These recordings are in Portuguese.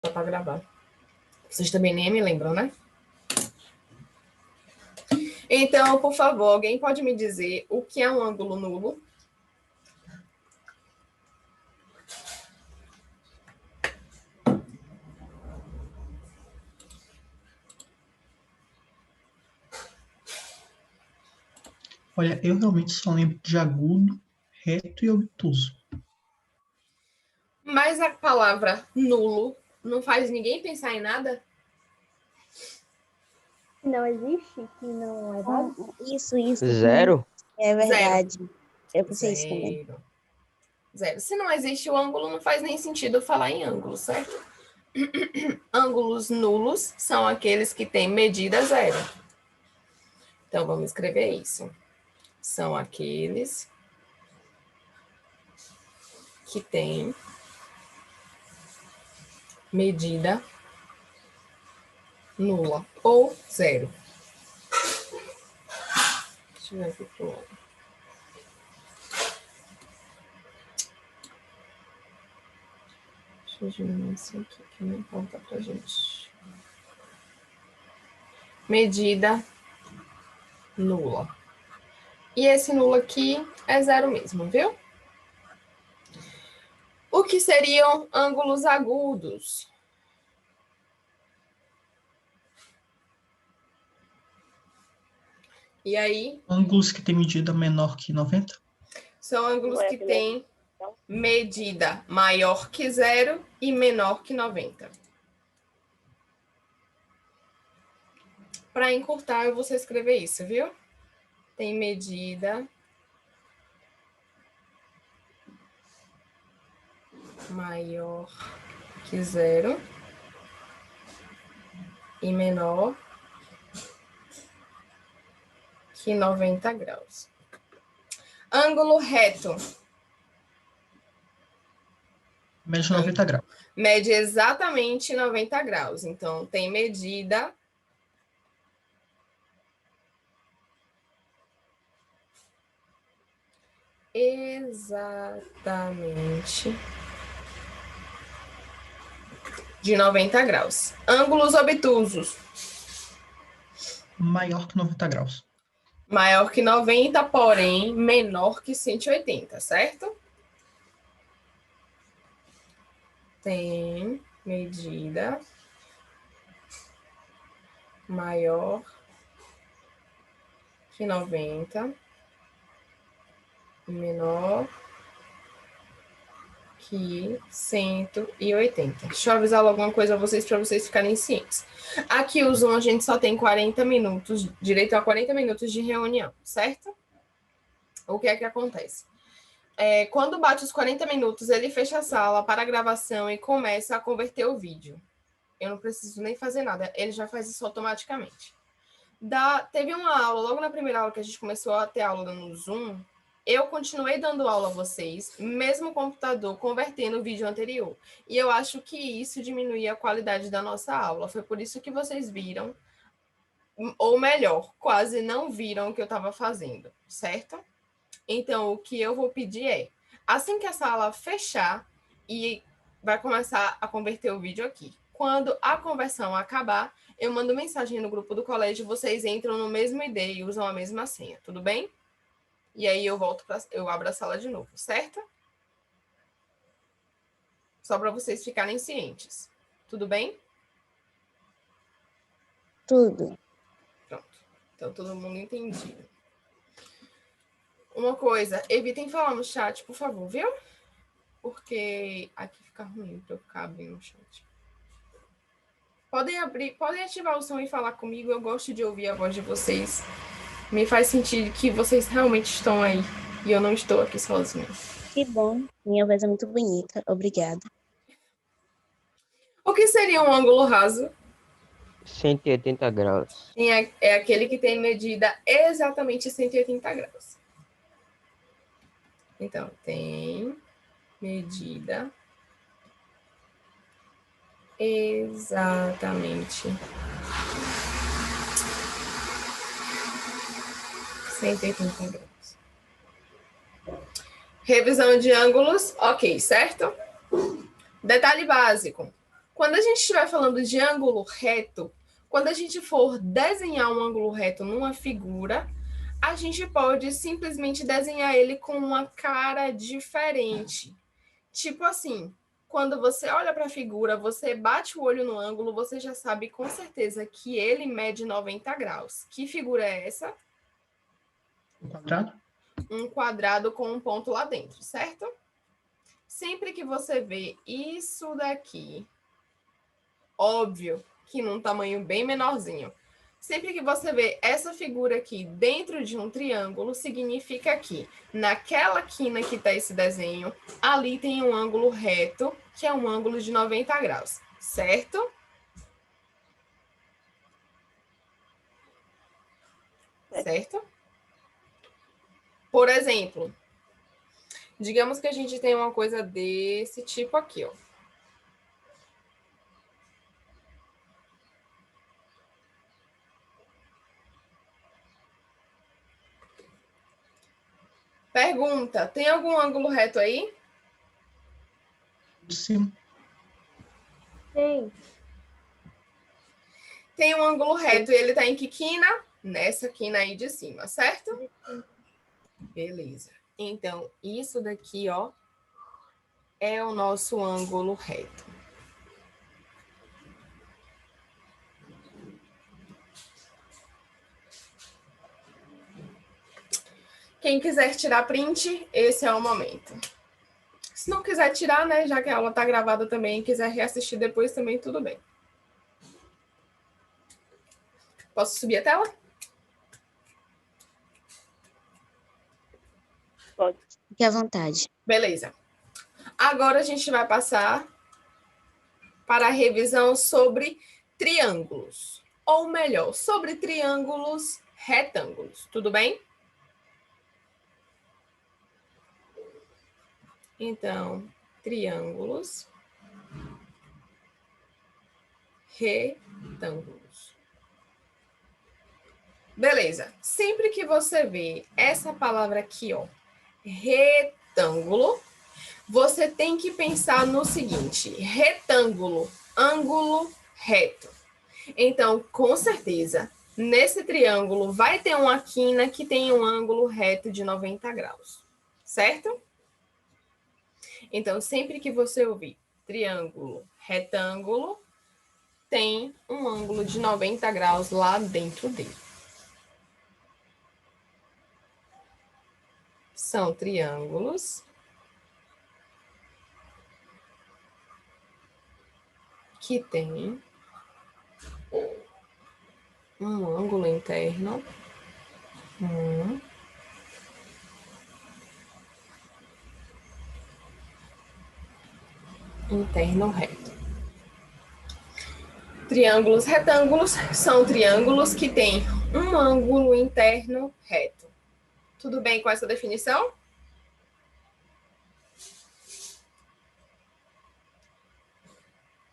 Só para gravar. Vocês também nem me lembram, né? Então, por favor, alguém pode me dizer o que é um ângulo nulo? Olha, eu realmente só lembro de agudo, reto e obtuso. Mas a palavra nulo não faz ninguém pensar em nada? Não existe, que não é válido? Isso. Zero? É verdade. Eu pensei isso também. Zero. Zero. Se não existe o ângulo, não faz nem sentido falar em ângulo, certo? Ângulos nulos são aqueles que têm medida zero. Então, vamos escrever isso. São aqueles que têm medida nula ou zero. Deixa eu ver aqui pro lado. Deixa eu diminuir isso aqui, que não importa pra gente. Medida nula. E esse nulo aqui é zero mesmo, viu? O que seriam ângulos agudos? E aí? Ângulos que têm medida menor que 90? São ângulos que têm medida maior que zero e menor que 90. Para encurtar, eu vou escrever isso, viu? Tem medida maior que zero e menor que 90 graus. Ângulo reto. Mede 90 graus. Mede exatamente 90 graus. Então, tem medida exatamente de 90 graus. Ângulos obtusos. Maior que 90 graus. Maior que 90, porém menor que 180, certo? Tem medida maior que 90 e menor que 180. Deixa eu avisar alguma coisa a vocês para vocês ficarem cientes. Aqui o Zoom a gente só tem 40 minutos, direito a 40 minutos de reunião, certo? O que é que acontece? Quando bate os 40 minutos, ele fecha a sala para a gravação e começa a converter o vídeo. Eu não preciso nem fazer nada, ele já faz isso automaticamente. Teve uma aula, logo na primeira aula que a gente começou a ter aula no Zoom, eu continuei dando aula a vocês, mesmo o computador convertendo o vídeo anterior. E eu acho que isso diminuía a qualidade da nossa aula. Foi por isso que vocês viram, ou melhor, quase não viram o que eu estava fazendo, certo? Então, o que eu vou pedir é, assim que a sala fechar, e vai começar a converter o vídeo aqui. Quando a conversão acabar, eu mando mensagem no grupo do colégio, vocês entram no mesmo ID e usam a mesma senha, tudo bem? E aí eu abro a sala de novo, certo? Só para vocês ficarem cientes. Tudo bem? Tudo. Pronto. Então, todo mundo entendido. Uma coisa, evitem falar no chat, por favor, viu? Porque aqui fica ruim para eu ficar abrindo o chat. Podem ativar o som e falar comigo. Eu gosto de ouvir a voz de vocês. Me faz sentir que vocês realmente estão aí. E eu não estou aqui sozinha. Que bom. Minha voz é muito bonita. Obrigada. O que seria um ângulo raso? 180 graus. É aquele que tem medida exatamente 180 graus. Então, tem medida exatamente 180 graus. Revisão de ângulos, ok, certo? Detalhe básico. Quando a gente estiver falando de ângulo reto, quando a gente for desenhar um ângulo reto numa figura, a gente pode simplesmente desenhar ele com uma cara diferente. Tipo assim, quando você olha para a figura, você bate o olho no ângulo, você já sabe com certeza que ele mede 90 graus. Que figura é essa? Um quadrado? Um quadrado com um ponto lá dentro, certo? Sempre que você vê isso daqui, óbvio que num tamanho bem menorzinho, sempre que você vê essa figura aqui dentro de um triângulo, significa que naquela quina que está esse desenho, ali tem um ângulo reto, que é um ângulo de 90 graus, certo? Certo? Por exemplo, digamos que a gente tem uma coisa desse tipo aqui, ó. Pergunta, tem algum ângulo reto aí? De cima. Tem. Tem um ângulo reto e ele tá em que quina? Nessa quina aí de cima, certo? Beleza. Então, isso daqui, ó, é o nosso ângulo reto. Quem quiser tirar print, esse é o momento. Se não quiser tirar, né, já que a aula tá gravada também, e quiser reassistir depois também, tudo bem. Posso subir a tela? Pode. Fique à vontade. Beleza. Agora a gente vai passar para a revisão sobre triângulos. Ou melhor, sobre triângulos retângulos. Tudo bem? Então, triângulos retângulos. Beleza. Sempre que você vê essa palavra aqui, ó, retângulo, você tem que pensar no seguinte: retângulo, ângulo reto. Então, com certeza, nesse triângulo vai ter uma quina que tem um ângulo reto de 90 graus, certo? Então, sempre que você ouvir triângulo, retângulo, tem um ângulo de 90 graus lá dentro dele. São triângulos que têm um ângulo interno, interno reto. Triângulos retângulos são triângulos que têm um ângulo interno reto. Tudo bem com essa definição?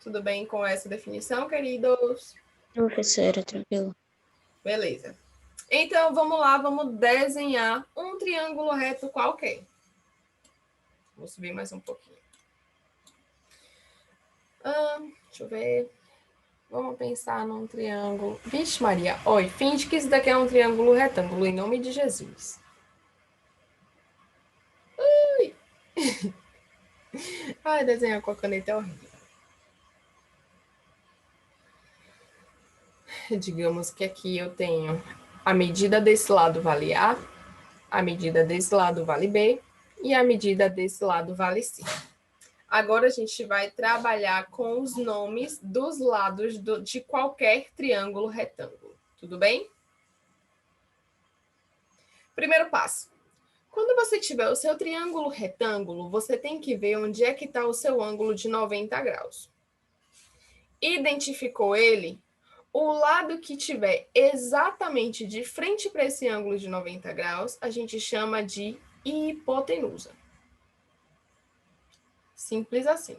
Tudo bem com essa definição, queridos? Professora, tranquilo. Beleza. Então, vamos lá, vamos desenhar um triângulo reto qualquer. Vou subir mais um pouquinho. Deixa eu ver. Vamos pensar num triângulo. Vixe, Maria. Oi, finge que isso daqui é um triângulo retângulo, em nome de Jesus. Ui. Ai, desenhar com a caneta é horrível. Digamos que aqui eu tenho a medida desse lado vale A, a medida desse lado vale B e a medida desse lado vale C. Agora a gente vai trabalhar com os nomes dos lados de qualquer triângulo retângulo. Tudo bem? Primeiro passo. Quando você tiver o seu triângulo retângulo, você tem que ver onde é que está o seu ângulo de 90 graus. Identificou ele? O lado que tiver exatamente de frente para esse ângulo de 90 graus, a gente chama de hipotenusa. Simples assim.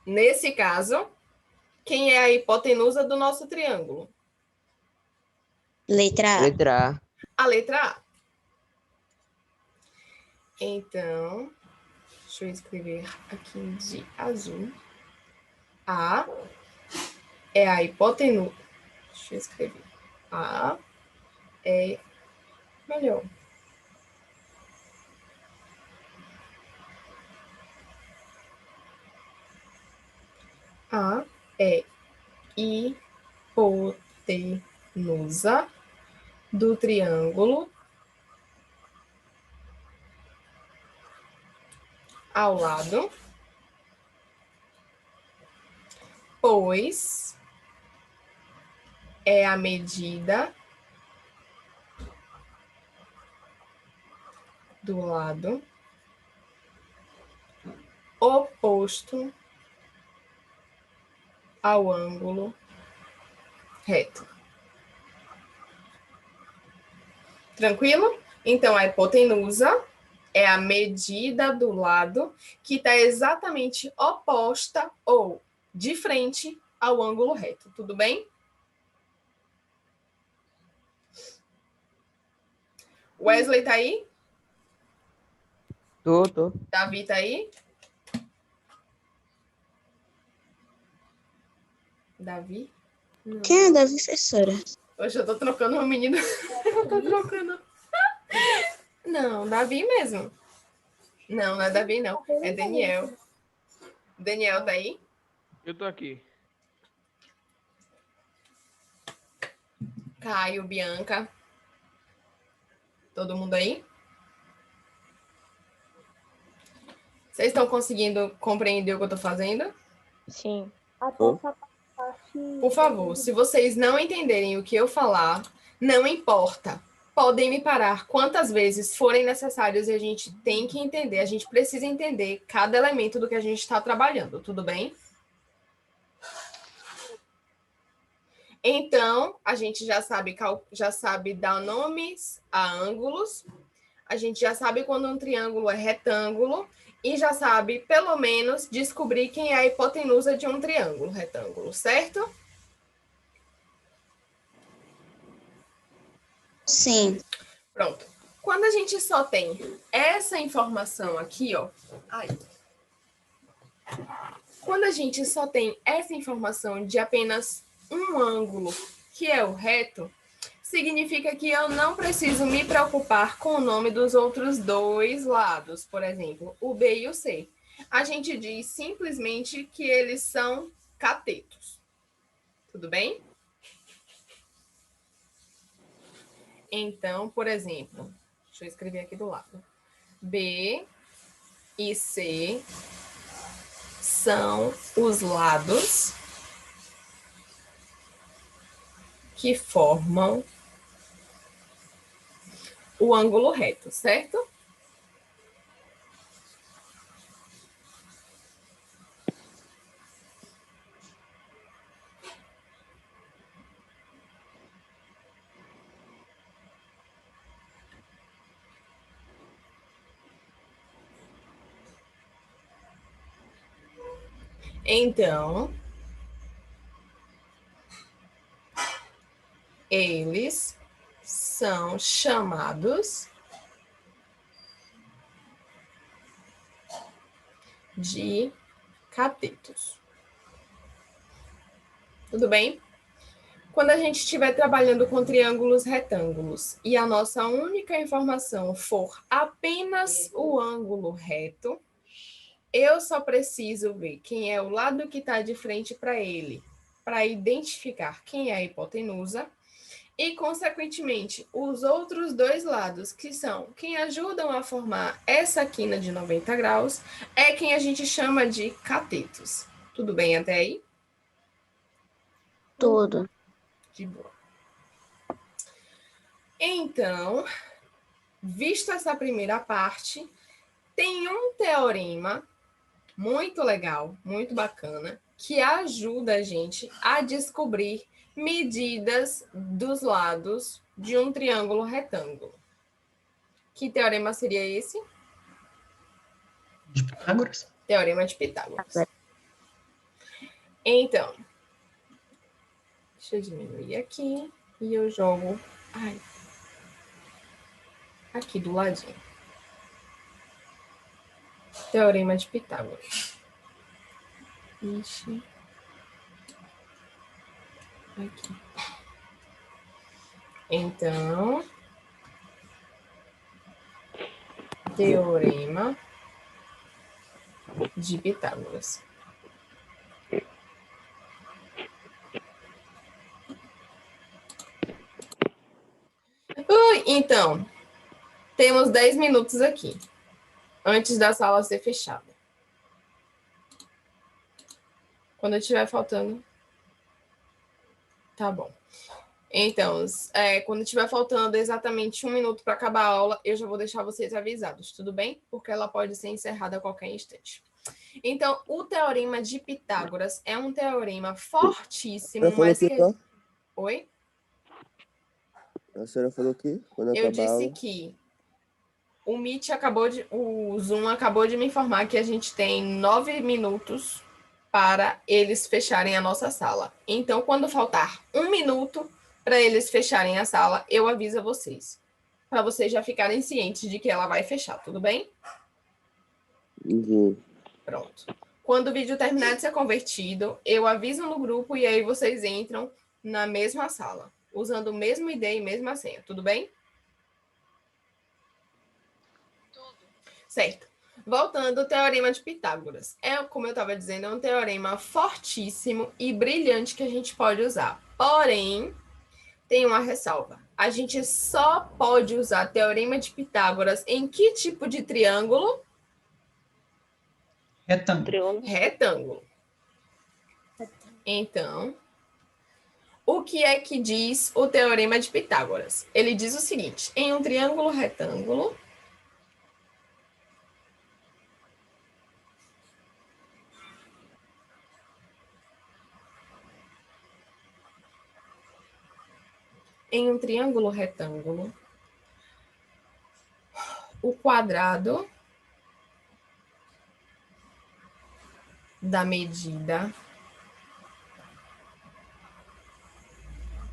Nesse caso, quem é a hipotenusa do nosso triângulo? Letra A. Letra A. A letra A. Então, deixa eu escrever aqui de azul. A é a hipotenusa. Deixa eu escrever. A é melhor. A é hipotenusa do triângulo ao lado, pois é a medida do lado oposto ao ângulo reto. Tranquilo? Então, a hipotenusa é a medida do lado que está exatamente oposta ou de frente ao ângulo reto. Tudo bem? Wesley tá aí? Tô. Davi tá aí? Davi? Não. Quem é da professora? Hoje eu tô trocando o menino. Eu tô trocando. Não, Davi mesmo. Não, não é Davi, não. É Daniel. Daniel tá aí? Eu tô aqui. Caio, Bianca. Todo mundo aí? Vocês estão conseguindo compreender o que eu tô fazendo? Sim. Até essa parte. Por favor, se vocês não entenderem o que eu falar, não importa. Podem me parar quantas vezes forem necessários e a gente tem que entender, a gente precisa entender cada elemento do que a gente está trabalhando, tudo bem? Então, a gente já sabe dar nomes a ângulos, a gente já sabe quando um triângulo é retângulo e já sabe, pelo menos, descobrir quem é a hipotenusa de um triângulo retângulo, certo? Sim. Pronto. Quando a gente só tem essa informação aqui, ó. Ai. Quando a gente só tem essa informação de apenas um ângulo, que é o reto, significa que eu não preciso me preocupar com o nome dos outros dois lados, por exemplo, o B e o C. A gente diz simplesmente que eles são catetos. Tudo bem? Então, por exemplo, deixa eu escrever aqui do lado. B e C são os lados que formam o ângulo reto, certo? Então, eles são chamados de catetos. Tudo bem? Quando a gente estiver trabalhando com triângulos retângulos e a nossa única informação for apenas o ângulo reto, eu só preciso ver quem é o lado que está de frente para ele, para identificar quem é a hipotenusa, e, consequentemente, os outros dois lados, que são quem ajudam a formar essa quina de 90 graus, é quem a gente chama de catetos. Tudo bem até aí? Tudo. De boa. Então, visto essa primeira parte, tem um teorema muito legal, muito bacana, que ajuda a gente a descobrir medidas dos lados de um triângulo retângulo. Que teorema seria esse? De Pitágoras? Teorema de Pitágoras. Então, deixa eu diminuir aqui e eu jogo aqui do ladinho. Teorema de Pitágoras. Ixi, Aqui. Então, teorema de Pitágoras. Então, temos 10 minutos aqui, antes da sala ser fechada. Quando estiver faltando... Tá bom. Então, quando estiver faltando exatamente 1 minuto para acabar a aula, eu já vou deixar vocês avisados, tudo bem? Porque ela pode ser encerrada a qualquer instante. Então, o teorema de Pitágoras é um teorema fortíssimo, mas que... Oi? A senhora falou que quando Eu acabar a disse aula... que o Zoom acabou de me informar que a gente tem 9 minutos para eles fecharem a nossa sala. Então, quando faltar 1 minuto para eles fecharem a sala, eu aviso a vocês. Para vocês já ficarem cientes de que ela vai fechar, tudo bem? Uhum. Pronto. Quando o vídeo terminar de ser convertido, eu aviso no grupo e aí vocês entram na mesma sala, usando o mesmo ID e mesma senha, tudo bem? Tudo. Certo. Voltando ao teorema de Pitágoras. Como eu estava dizendo, é um teorema fortíssimo e brilhante que a gente pode usar. Porém, tem uma ressalva. A gente só pode usar teorema de Pitágoras em que tipo de triângulo? Retângulo. Retângulo. Então, o que é que diz o teorema de Pitágoras? Ele diz o seguinte: em um triângulo retângulo, o quadrado da medida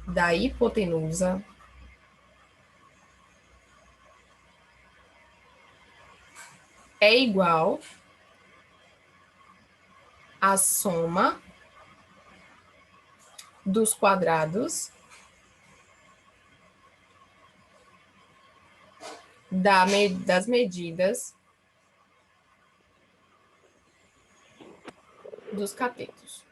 da hipotenusa é igual à soma dos quadrados das medidas dos catetos.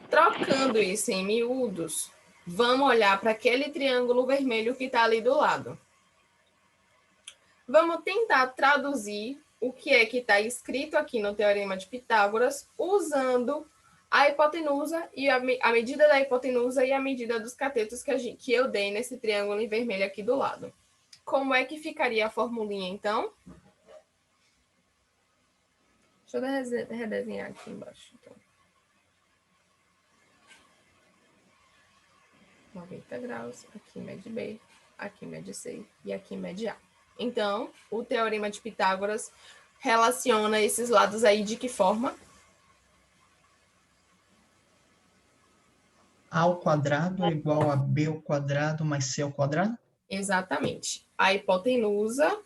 Trocando isso em miúdos, vamos olhar para aquele triângulo vermelho que está ali do lado. Vamos tentar traduzir o que é que está escrito aqui no teorema de Pitágoras, usando a hipotenusa e a medida da hipotenusa e a medida dos catetos que eu dei nesse triângulo em vermelho aqui do lado. Como é que ficaria a formulinha, então? Deixa eu redesenhar aqui embaixo, então. 90 graus, aqui mede B, aqui mede C e aqui mede A. Então, o teorema de Pitágoras relaciona esses lados aí de que forma? A ao quadrado é igual a B ao quadrado mais C ao quadrado? Exatamente. A hipotenusa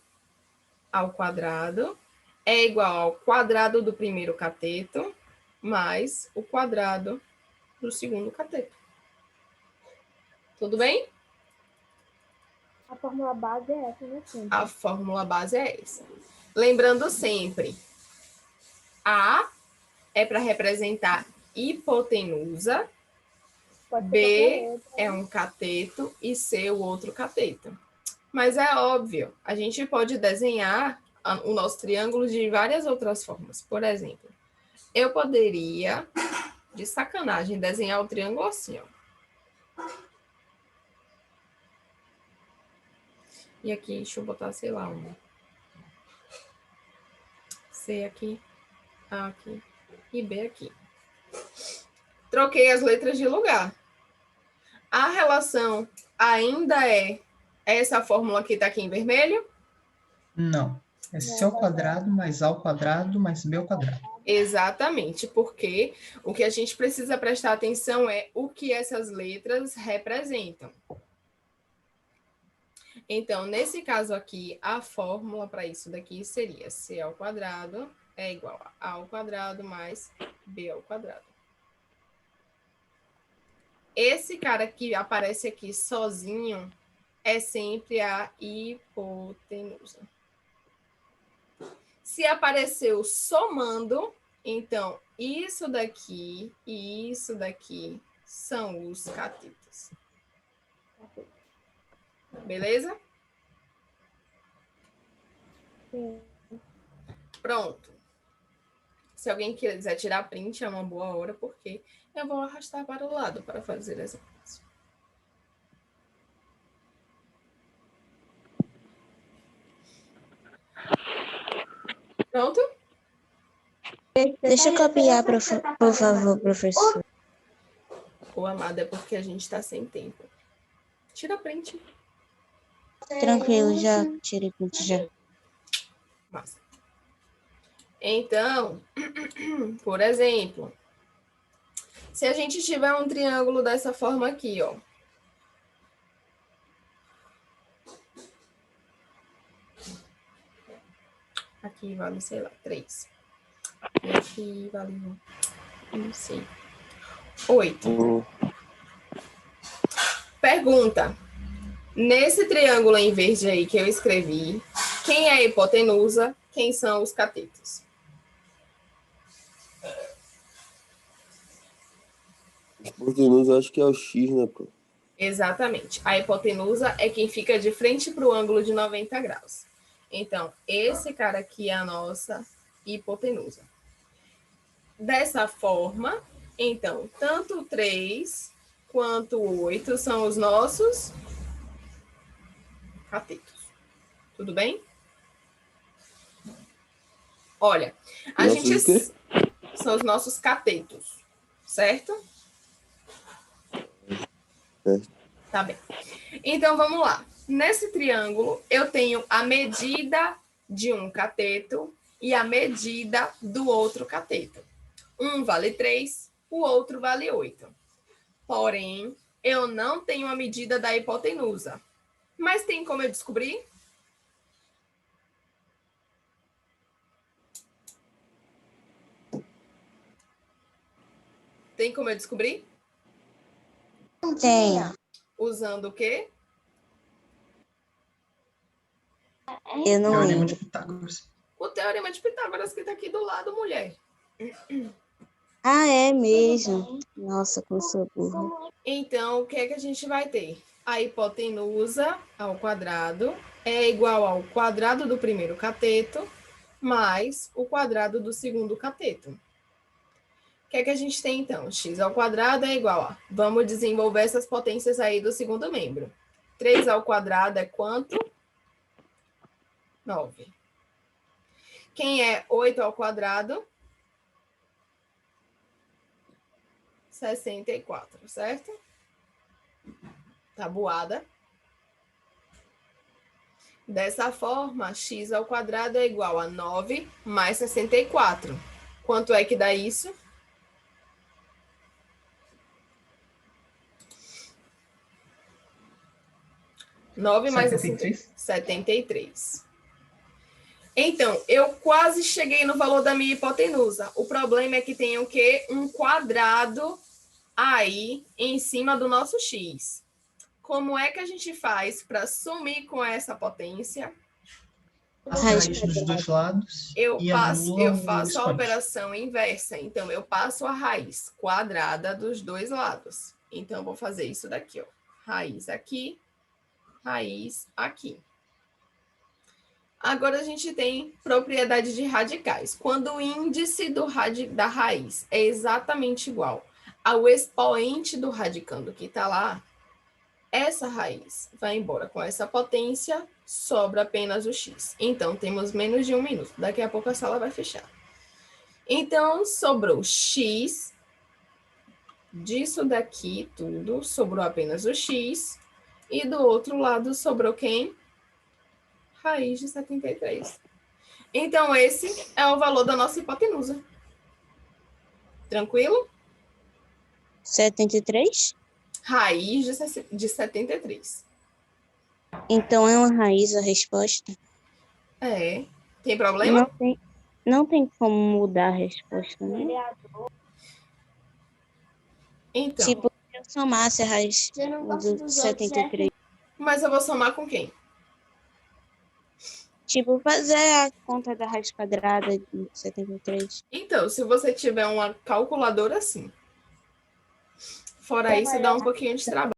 ao quadrado é igual ao quadrado do primeiro cateto mais o quadrado do segundo cateto. Tudo bem? A fórmula base é essa, né? Sempre. A fórmula base é essa. Lembrando sempre, A é para representar hipotenusa, Pode ser B qualquer outra. é um cateto e C o outro cateto. Mas é óbvio, a gente pode desenhar o nosso triângulo de várias outras formas. Por exemplo, eu poderia, de sacanagem, desenhar o triângulo assim, ó. E aqui, deixa eu botar, sei lá, um C aqui, A aqui e B aqui. Troquei as letras de lugar. A relação ainda é essa fórmula que está aqui em vermelho? Não. É C ao quadrado mais A ao quadrado mais B ao quadrado. Exatamente, porque o que a gente precisa prestar atenção é o que essas letras representam. Então, nesse caso aqui, a fórmula para isso daqui seria C ao quadrado é igual a ao quadrado mais B ao quadrado. esse cara que aparece aqui sozinho é sempre a hipotenusa. Se apareceu somando, então isso daqui e isso daqui são os catetos. Beleza? Sim. Pronto. Se alguém quiser tirar print, é uma boa hora, porque eu vou arrastar para o lado para fazer essa coisa. Pronto? Deixa eu copiar, por favor, professor. O amado é porque a gente está sem tempo. Tira print. Tranquilo, já tirei print já. Massa. Então, por exemplo, se a gente tiver um triângulo dessa forma aqui, ó. Aqui vale, sei lá, 3. E aqui vale, não sei, 8. Pergunta. Nesse triângulo em verde aí que eu escrevi, quem é a hipotenusa? Quem são os catetos? Hipotenusa, acho que é o X, né, pô? Exatamente. A hipotenusa é quem fica de frente para o ângulo de 90 graus. Então, esse cara aqui é a nossa hipotenusa. Dessa forma, então, tanto 3 quanto 8 são os nossos catetos. Tudo bem? Olha, a Nossos gente... o quê? São os nossos catetos, certo? Certo. Tá bem. Então, vamos lá. Nesse triângulo, eu tenho a medida de um cateto e a medida do outro cateto. Um vale 3, o outro vale 8. Porém, eu não tenho a medida da hipotenusa. Mas tem como eu descobrir? Tem como eu descobrir? Tem. Usando o quê? Eu não Teorema lembro. de Pitágoras. O teorema de Pitágoras que está aqui do lado, mulher. Ah, é mesmo. Nossa, como sou burra. Então, o que é que a gente vai ter? A hipotenusa ao quadrado é igual ao quadrado do primeiro cateto mais o quadrado do segundo cateto. O que é que a gente tem, então? X ao quadrado é igual a... Vamos desenvolver essas potências aí do segundo membro. 3 ao quadrado é quanto? 9. Quem é 8 ao quadrado? 64, certo? Tabuada. Dessa forma, x ao quadrado é igual a 9 mais 64. Quanto é que dá isso? Nove mais 73. 73. Então, eu quase cheguei no valor da minha hipotenusa. O problema é que tem o quê? Um quadrado aí em cima do nosso x. Como é que a gente faz para sumir com essa potência? A raiz dos dois lados Eu e anula o faço a expoente. operação inversa. Então, eu passo a raiz quadrada dos dois lados. Então, eu vou fazer isso daqui, ó. Raiz aqui, raiz aqui. Agora, a gente tem propriedade de radicais. Quando o índice da raiz é exatamente igual ao expoente do radicando que está lá, essa raiz vai embora com essa potência, sobra apenas o x. Então, temos menos de 1 minuto. Daqui a pouco a sala vai fechar. Então, sobrou x. Disso daqui tudo, sobrou apenas o x. E do outro lado, sobrou quem? Raiz de 73. Então, esse é o valor da nossa hipotenusa. Tranquilo? 73? Raiz de 73. Então é uma raiz a resposta? É. Tem problema? Não tem como mudar a resposta, né? Então. Tipo, Eu somasse a raiz Eu não gosto do dos outros, 73. Mas eu vou somar com quem? Tipo, fazer a conta da raiz quadrada de 73. Então, se você tiver uma calculadora, sim. Fora É isso, dá um melhor. pouquinho de trabalho.